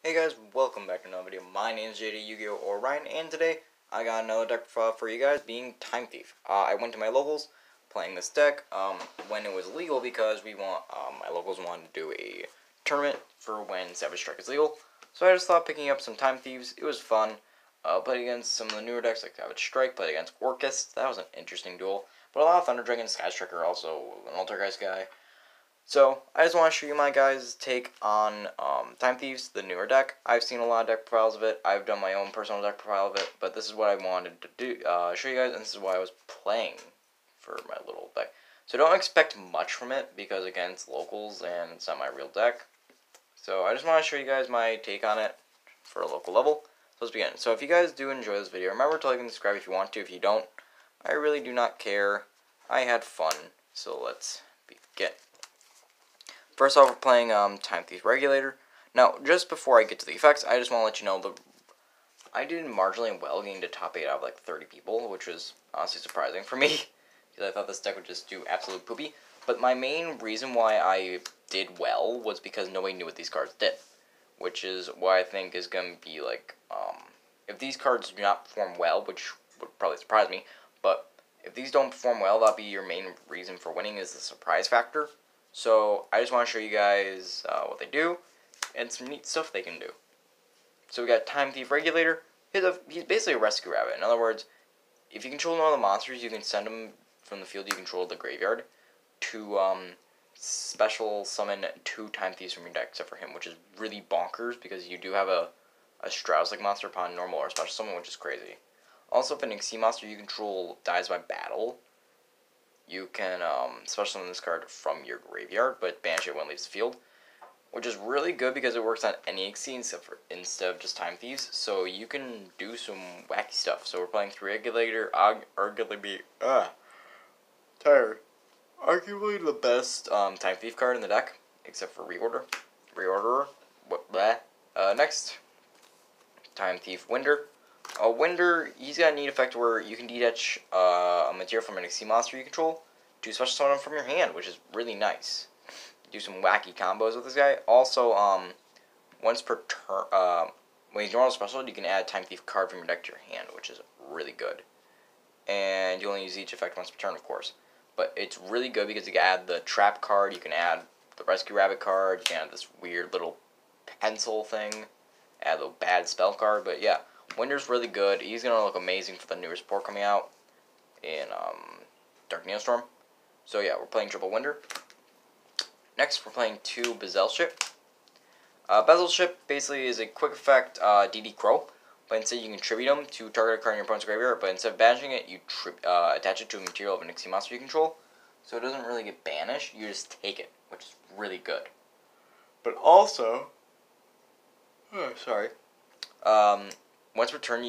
Hey guys, welcome back to another video. My name is JD Yu-Gi-Oh! Or Ryan, and today I got another deck for you guys, being Time Thief. I went to my locals playing this deck when it was legal because my locals wanted to do a tournament for when Savage Strike is legal. So I just thought picking up some Time Thieves, it was fun. Played against some of the newer decks like Savage Strike, played against Orcus. That was an interesting duel. But a lot of Thunder Dragon, Sky Striker, also an Altergeist guy. So, I just want to show you my guys' take on Time Thieves, the newer deck. I've seen a lot of deck profiles of it. I've done my own personal deck profile of it, but this is what I wanted to do, show you guys, and this is why I was playing for my little deck. So don't expect much from it, because again, it's locals, and it's not my real deck. So I just want to show you guys my take on it for a local level. So let's begin. So if you guys do enjoy this video, remember to like and subscribe if you want to. If you don't, I really do not care. I had fun, so let's begin. First off, we're playing Time Thief Regulator. Now, just before I get to the effects, I just want to let you know I did marginally well getting to top 8 out of like 30 people, which was honestly surprising for me, because I thought this deck would just do absolute poopy. But my main reason why I did well was because nobody knew what these cards did, which is why I think is going to be like, if these cards do not perform well, which would probably surprise me, but if these don't perform well, that'll be your main reason for winning, is the surprise factor. So I just want to show you guys what they do and some neat stuff they can do. So we got Time Thief Regulator. He's basically a rescue rabbit. In other words, if you control one of the monsters, you can send them from the field you control to the graveyard to special summon 2 Time Thieves from your deck, except for him, which is really bonkers because you do have a Strauss-like monster upon normal or special summon, which is crazy. Also, if an Xyz monster you control dies by battle, you can special summon this card from your graveyard, but banish it when it leaves the field, which is really good because it works on any Xyz instead of just Time Thieves, so you can do some wacky stuff. So we're playing 3 Regulator, arguably the best Time Thief card in the deck, except for Reorderer. Next, Time Thief Winder. Winder, he's got a neat effect where you can detach a material from an Xyz monster you control to special summon him from your hand, which is really nice. Do some wacky combos with this guy. Also, once per turn, when he's normal special, you can add a Time Thief card from your deck to your hand, which is really good. And you only use each effect once per turn, of course. But it's really good because you can add the Trap card, you can add the Rescue Rabbit card, you can add this weird little pencil thing, add a little bad spell card, but yeah. Winder's really good. He's going to look amazing for the newer support coming out in Dark Neostorm. So yeah, we're playing triple Winder. Next, we're playing 2 Bezelship. Bezelship basically is a quick effect DD Crow, but instead you can tribute them to target a card in your opponent's graveyard, but instead of banishing it, you attach it to a material of an Xyz monster you control. So it doesn't really get banished, you just take it, which is really good. But also, once per turn,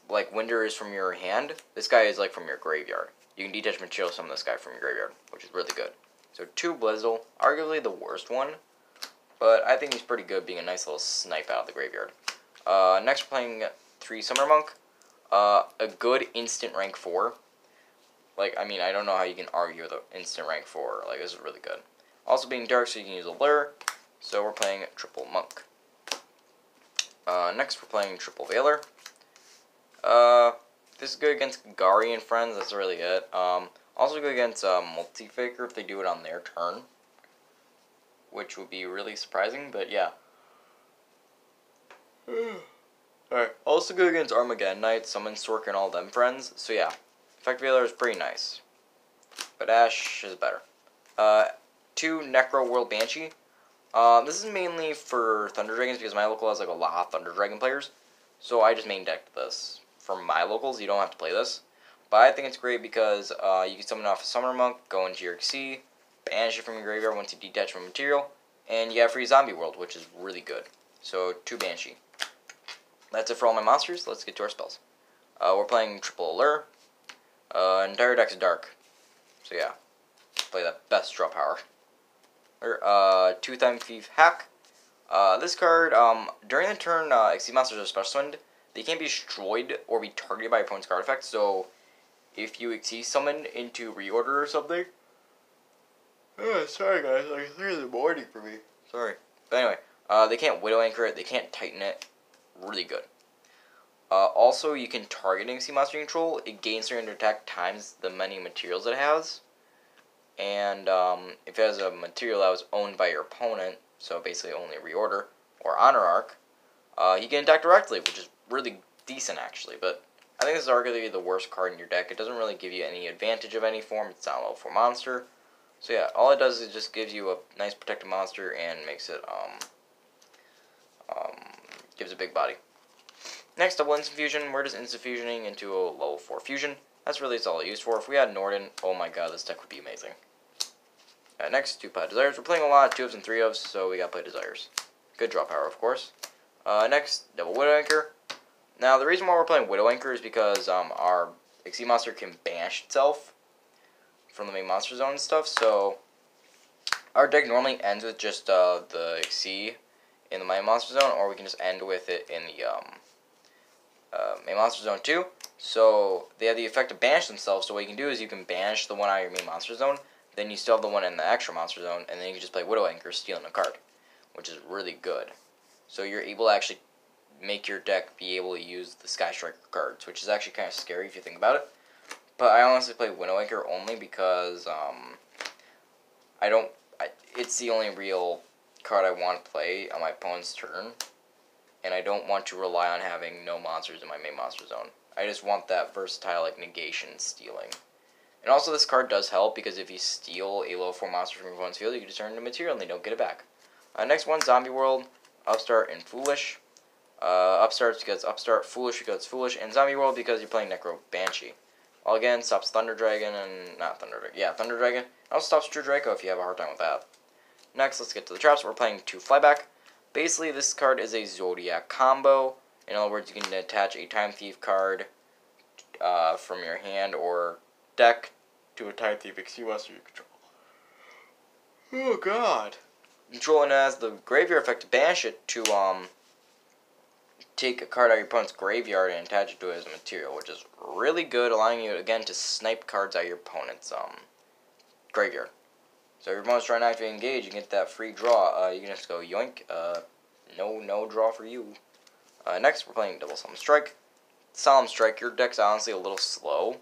like Winder is from your hand, this guy is like from your graveyard. You can detach material summon this guy from your graveyard, which is really good. So 2 Blizzle, arguably the worst one, but I think he's pretty good, being a nice little snipe out of the graveyard. Next we're playing 3 Summer Monk, a good instant rank 4. Like, I mean, I don't know how you can argue with an instant rank 4, like, this is really good. Also being dark, so you can use a lure, so we're playing triple Monk. Next, we're playing Triple Veiler. This is good against Gari and friends, that's really it. Also good against Multi-Faker if they do it on their turn, which would be really surprising, but yeah. Alright, also good against Armageddon Knight, Summon Stork, and all them friends, so yeah. Effect Veiler is pretty nice, but Ash is better. 2 Necro World Banshee. This is mainly for Thunder Dragons because my local has like a lot of Thunder Dragon players. So I just main decked this. For my locals, you don't have to play this. But I think it's great because you can summon off a Summer Monk, go into your Xyz, banish it from your graveyard once you detach from material, and you have free Zombie World, which is really good. So 2 Banshee. That's it for all my monsters. Let's get to our spells. We're playing Triple Allure. Entire deck's dark. So yeah, play that best draw power. 2 Time Thief Hack. This card, during the turn Xyz monsters are special summoned, they can't be destroyed or be targeted by your opponent's card effect, so if you Xyz summon into Reorder or something... sorry guys, like 3 in the morning for me. Sorry. But anyway, They can't Widow Anchor it, they can't Titan it. Really good. Also, you can target an Exceed Monster Control. It gains 300 attack times the many materials it has. And if it has a material that was owned by your opponent, so basically only Reorder or Honor Arc, you can attack directly, which is really decent actually. But I think this is arguably the worst card in your deck. It doesn't really give you any advantage of any form. It's not a level 4 monster. So yeah, all it does is just gives you a nice protected monster and makes it gives a big body. Next, double Instant Fusion. We're just instant fusioning into a level 4 fusion. That's really all it's used for. If we had Norden, oh my god, this deck would be amazing. Next, 2 Play Desires. We're playing a lot, 2 ofs and 3 ofs, so we got Play Desires. Good draw power, of course. Next, Double Widow Anchor. Now, the reason why we're playing Widow Anchor is because our Exceed Monster can banish itself from the main monster zone and stuff, so our deck normally ends with just the Exceed in the main monster zone, or we can just end with it in the main monster zone too. So they have the effect to banish themselves, so what you can do is you can banish the one out of your main monster zone, then you still have the one in the extra monster zone, and then you can just play Widow Anchor, stealing a card, which is really good. So you're able to actually make your deck be able to use the Sky Striker cards, which is actually kind of scary if you think about it. But I honestly play Widow Anchor only because it's the only real card I want to play on my opponent's turn, and I don't want to rely on having no monsters in my main monster zone. I just want that versatile like negation stealing. And also this card does help because if you steal a level 4 monster from your opponent's field, you can just turn it into material and they don't get it back. Next one, Zombie World, Upstart, and Foolish. Upstart because Upstart, Foolish because Foolish, and Zombie World because you're playing Necro Banshee. All again, stops Thunder Dragon and... Thunder Dragon. Also stops True Draco if you have a hard time with that. Next, let's get to the traps. We're playing 2 Flyback. Basically, this card is a Zodiac combo. In other words, you can attach a Time Thief card from your hand or deck to a Time Thief Exceed Monster you control. Oh, God. Controlling it as the graveyard effect to banish it to take a card out of your opponent's graveyard and attach it to it as a material, which is really good, allowing you, again, to snipe cards out of your opponent's graveyard. So if your opponent's trying to activate engage, you get that free draw. You can just go yoink. No draw for you. Next, we're playing Double Solemn Strike. Solemn Strike, your deck's honestly a little slow.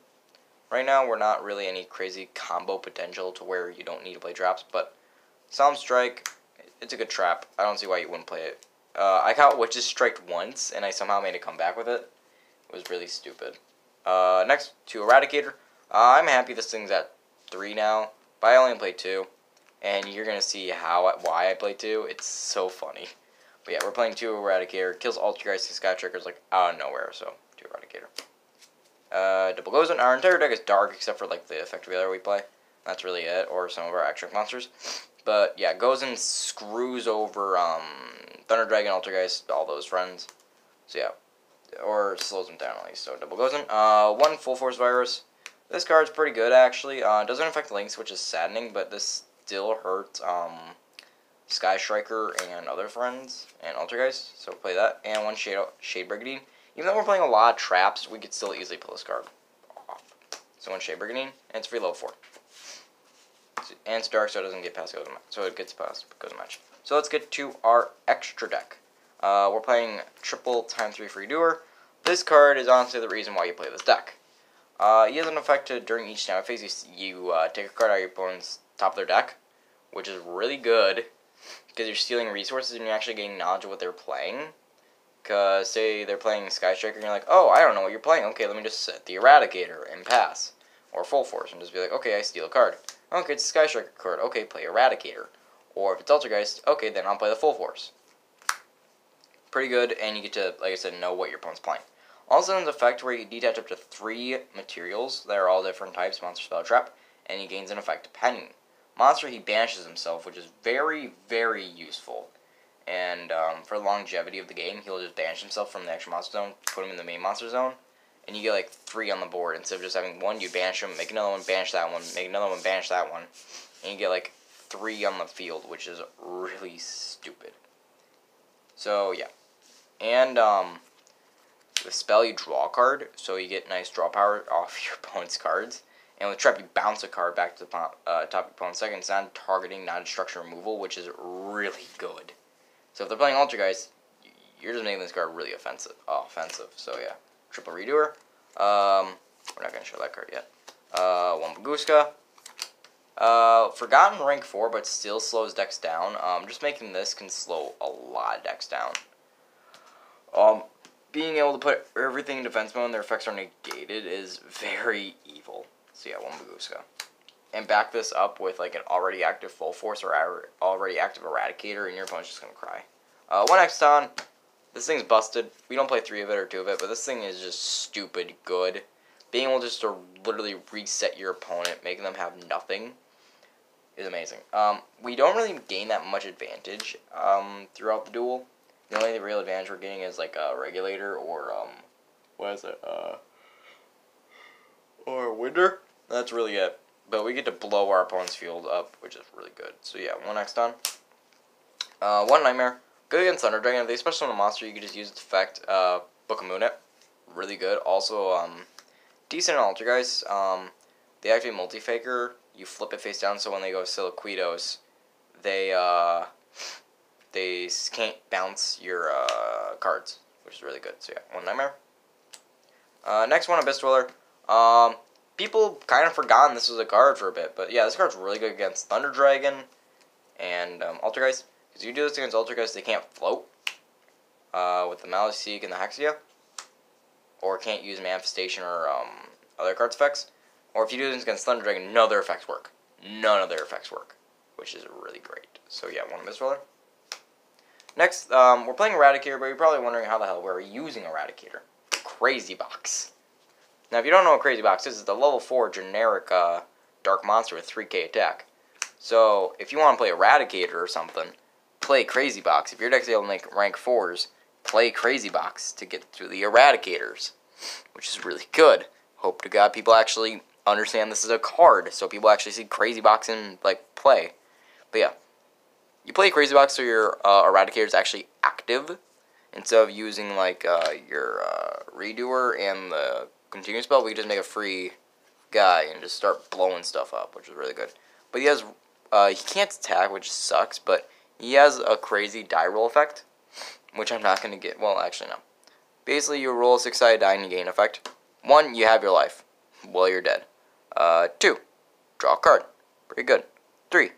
Right now, we're not really any crazy combo potential to where you don't need to play traps, but Solemn Strike, it's a good trap. I don't see why you wouldn't play it. I caught Witch's Strike once, and I somehow made it come back with it. It was really stupid. Next, to Eradicator. I'm happy this thing's at 3 now, but I only played 2. And you're going to see why I play 2. It's so funny. But yeah, we're playing 2 Eradicator. Kills Altergeist and Sky Trickers like out of nowhere, so 2 Eradicator. Double Gozen. Our entire deck is dark except for like the effect wheeler we play. That's really it, or some of our extra monsters. But yeah, Gozen screws over Thunder Dragon, Altergeist, all those friends. So yeah, or slows them down at least. So Double Gozen. 1 Full Force Virus. This card's pretty good actually. Doesn't affect links, which is saddening, but this still hurts Sky Striker and other friends and Altergeist. So play that. And 1 Shade Brigandine. Even though we're playing a lot of traps, we could still easily pull this card off. So 1 Shade Brigandine, and it's free level 4. And it's dark, so it doesn't get past Gozen Match. So it gets past Gozen Match. So let's get to our extra deck. We're playing triple time 3 free doer. This card is honestly the reason why you play this deck. He has an effect during each snap phase. You take a card out of your opponent's top of their deck, which is really good because you're stealing resources and you're actually getting knowledge of what they're playing. Because say they're playing Sky Striker and you're like, oh, I don't know what you're playing. Okay, let me just set the Eradicator and pass. Or Full Force and just be like, okay, I steal a card. Okay, it's a Sky Striker card. Okay, play Eradicator. Or if it's Altergeist, okay, then I'll play the Full Force. Pretty good, and you get to, like I said, know what your opponent's playing. Also, there's an effect where you detach up to 3 materials that are all different types, monster, spell, trap, and he gains an effect depending. Monster, he banishes himself, which is very, very useful. And for the longevity of the game, he'll just banish himself from the extra monster zone, put him in the main monster zone, and you get like 3 on the board. Instead of just having 1, you banish him, make another one, banish that one, make another one, banish that one, and you get like 3 on the field, which is really stupid. So yeah, and the spell you draw a card, so you get nice draw power off your opponent's cards. And with Trap, you bounce a card back to the top of your opponent's second. It's not targeting, not destruction removal, which is really good. So if they're playing Altergeist, you're just making this card really offensive. So yeah, triple Redoer. We're not gonna show that card yet. One Baguska. Forgotten rank 4, but still slows decks down. Just making this can slow a lot of decks down. Being able to put everything in defense mode and their effects are negated is very evil. So yeah, one Baguska. And back this up with like an already active Full Force or already active Eradicator, and your opponent's just gonna cry. One Exton. This thing's busted. We don't play 3 of it or 2 of it, but this thing is just stupid good. Being able just to literally reset your opponent, making them have nothing, is amazing. We don't really gain that much advantage throughout the duel. The only real advantage we're getting is like a Regulator or what is it? Or Winder. That's really it. But we get to blow our opponent's field up, which is really good. So yeah, one Exton. One Nightmare. Good against Thunder Dragon. If they special on a monster, you can just use its effect. Book of Moonet. Really good. Also, decent in Altergeist. They activate Multi-Faker. You flip it face down, so when they go Siliquidos, they can't bounce your cards, which is really good. So yeah, one Nightmare. Next one, Abyss Dweller. People kind of forgotten this was a card for a bit, but yeah, this card's really good against Thunder Dragon and Altergeist. Because you do this against Altergeist, they can't float with the Maliseek and the Hexia, or can't use Manifestation or other cards effects. Or if you do this against Thunder Dragon, none of their effects work. None of their effects work, which is really great. So yeah, one Abyss Dweller. Next, we're playing Eradicator, but you're probably wondering how the hell we're using Eradicator. Crazy Box. Now, if you don't know what Crazy Box is, it's a level 4 generic dark monster with 3k attack. So, if you want to play Eradicator or something, play Crazy Box. If your deck's able to make rank 4s, play Crazy Box to get through the Eradicators, which is really good. Hope to God people actually understand this is a card, so people actually see Crazy Box in like play. But yeah, you play Crazy Box so your Eradicator is actually active, instead of using like your Redoer and the Continuous spell. We can just make a free guy and just start blowing stuff up, which is really good. But he has he can't attack, which sucks, but he has a crazy die roll effect, which I'm not going to get. Well, actually, no. Basically, you roll a 6-sided die and you gain effect. 1, you have your life. Well, you're dead. 2, draw a card. Pretty good. 3,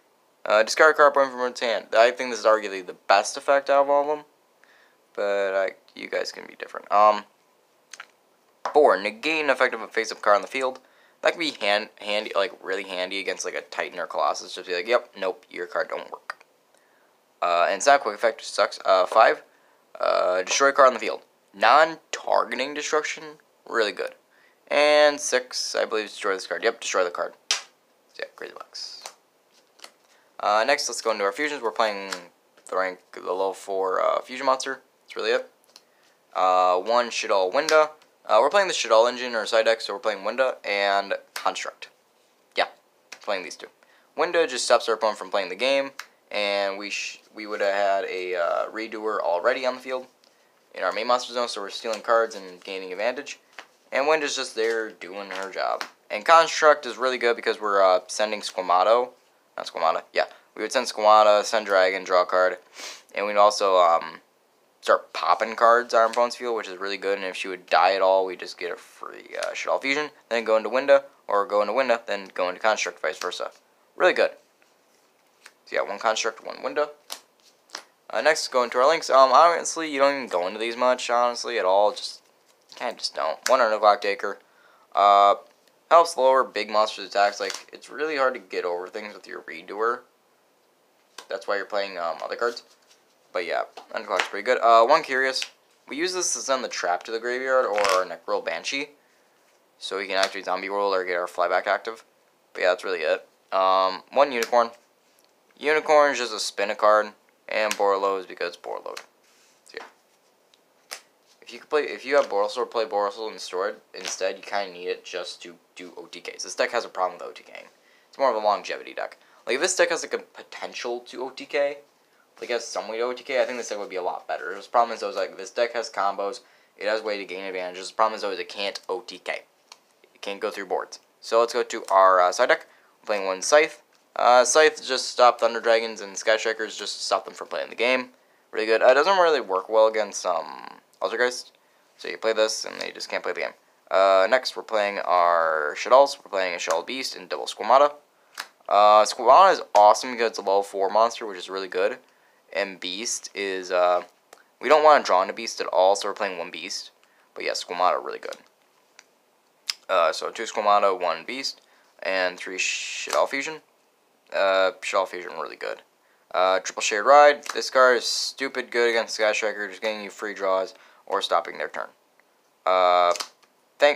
discard a card point from its hand. I think this is arguably the best effect out of all of them, but you guys can be different. 4, negate an effect of a face-up card on the field. That can be handy, like really handy against like a Titan or Colossus. Just be like, yep, nope, your card don't work. And it's not a quick effect, which sucks. 5, destroy a card on the field. Non-targeting destruction, really good. And 6, I believe, destroy this card. Yep, destroy the card. So yeah, Crazy Box. Next, let's go into our fusions. We're playing the level 4 fusion monster. That's really it. 1 Shaddoll Winda. We're playing the Shaddoll engine or side deck, so we're playing Winda and Construct. Yeah, playing these two. Winda just stops our opponent from playing the game, and we would have had a Redoer already on the field in our main monster zone, so we're stealing cards and gaining advantage. And Winda's just there doing her job. And Construct is really good because we're sending Squamata. Not Squamata, yeah. We would send Squamata, send Dragon, draw a card, and we'd also start popping cards on our opponent's field, which is really good. And if she would die at all, we just get a free Shaddoll Fusion, then go into Winda, or go into Winda, then go into Construct, vice versa. Really good. So yeah, 1 Construct, 1 Winda. Next, go into our links. Honestly, you don't even go into these much, honestly, at all. Just kind of just don't. 1 Underclock Taker. Helps lower big monsters' attacks. Like, it's really hard to get over things with your Redoer. That's why you're playing other cards. But yeah, Underclock's pretty good. 1 Curious. We use this to send the trap to the graveyard or our Necroll Banshee, so we can activate Zombie Roll or get our flyback active. But yeah, that's really it. 1 Unicorn. Unicorn is just a spin a card, and Borreload is because it's Borreload. So yeah. If you have Borreload, play Borreload and store it instead. You kind of need it just to do OTKs. This deck has a problem with OTKing. It's more of a longevity deck. Like if this deck has like a potential to OTK, like it has some way to OTK, I think this deck would be a lot better. The problem is though, like this deck has combos, it has way to gain advantages. The problem is though, it can't OTK. It can't go through boards. So let's go to our side deck. We're playing 1 Scythe. Scythe just stop Thunder Dragons and Sky Strikers, just to stop them from playing the game. Really good. It doesn't really work well against Altergeist. So you play this, and they just can't play the game. Next, we're playing our Shaddolls. We're playing a Shell Beast and double Squamata. Squamata is awesome because it's a level 4 monster, which is really good. And Beast is, we don't want to draw into Beast at all, so we're playing 1 Beast. But yeah, Squamata really good. So 2 Squamata, 1 Beast, and 3 Shaddoll Fusion. Shaddoll Fusion really good. Triple Shared Ride. This card is stupid good against Sky Striker, just getting you free draws or stopping their turn.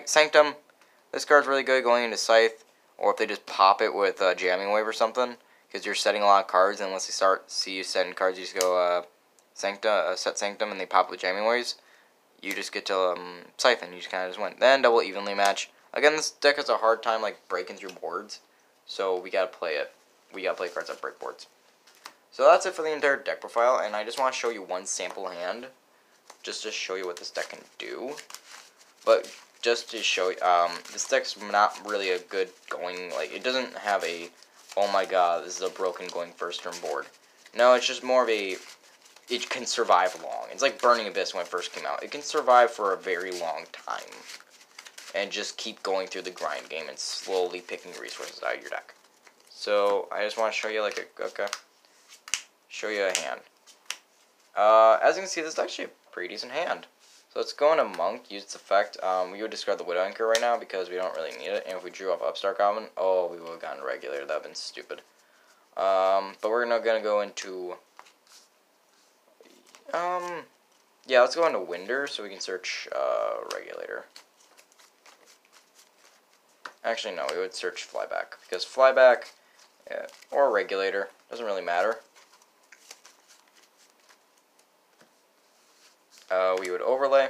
Sanctum. This card's really good going into Scythe, or if they just pop it with Jamming Wave or something, because you're setting a lot of cards, and unless they see you setting cards, you just go set Sanctum, and they pop with Jamming Waves. You just get to Scythe, and you just kind of just win. Then double Evenly Match. Again, this deck has a hard time like breaking through boards, so we gotta play it. We gotta play cards that break boards. So that's it for the entire deck profile, and I just want to show you one sample hand, just to show you what this deck can do. But just to show you, this deck's not really a good going, like, it doesn't have a, oh my god, this is a broken going first turn board. No, it's just more of a, it can survive long. It's like Burning Abyss when it first came out. It can survive for a very long time, and just keep going through the grind game and slowly picking resources out of your deck. So, I just want to show you, like, show you a hand. As you can see, this is actually a pretty decent hand. So let's go into Monk, use its effect. We would discard the Widow Anchor right now because we don't really need it. And if we drew off Upstart Goblin, oh, we would have gotten Regulator. That would have been stupid. But we're not going to go into... yeah, let's go into Winder so we can search Regulator. Actually, no, we would search Flyback. Because Flyback, or Regulator, doesn't really matter. We would overlay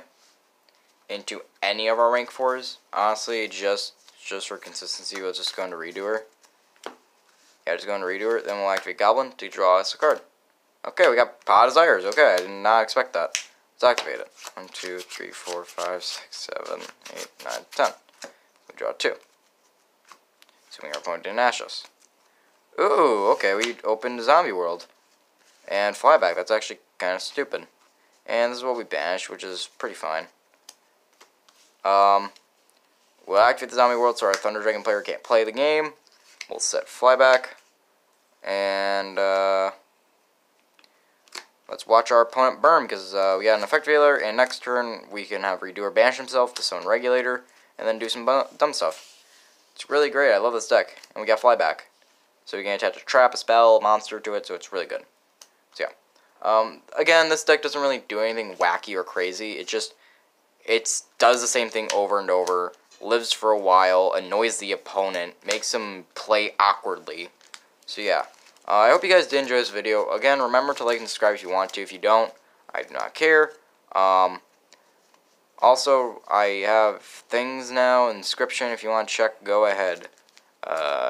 into any of our rank 4s. Honestly, just for consistency, we'll just go into Redoer. Yeah, just go into Redoer. Then we'll activate Goblin to draw us a card. Okay, we got Pot of Desires. Okay, I did not expect that. Let's activate it. 1, 2, 3, 4, 5, 6, 7, 8, 9, 10. We draw 2. Assuming our opponent didn't ash us. Ooh, okay, we opened Zombie World. And Flyback, that's actually kind of stupid. And this is what we banished, which is pretty fine. We'll activate the Zombie World so our Thunder Dragon player can't play the game. We'll set Flyback. And, let's watch our opponent burn, because we got an Effect Veiler, and next turn we can have Redoer banish himself to summon Regulator, and then do some dumb stuff. It's really great, I love this deck. And we got Flyback. So we can attach a trap, a spell, a monster to it, so it's really good. So yeah. Again, this deck doesn't really do anything wacky or crazy. It does the same thing over and over, lives for a while, annoys the opponent, makes him play awkwardly. So yeah, I hope you guys did enjoy this video. Again, remember to like and subscribe if you want to. If you don't, I do not care. Also, I have things now in the description. If you want to check, go ahead.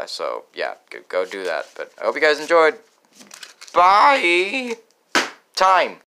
So yeah, go do that. But I hope you guys enjoyed. Bye! Time!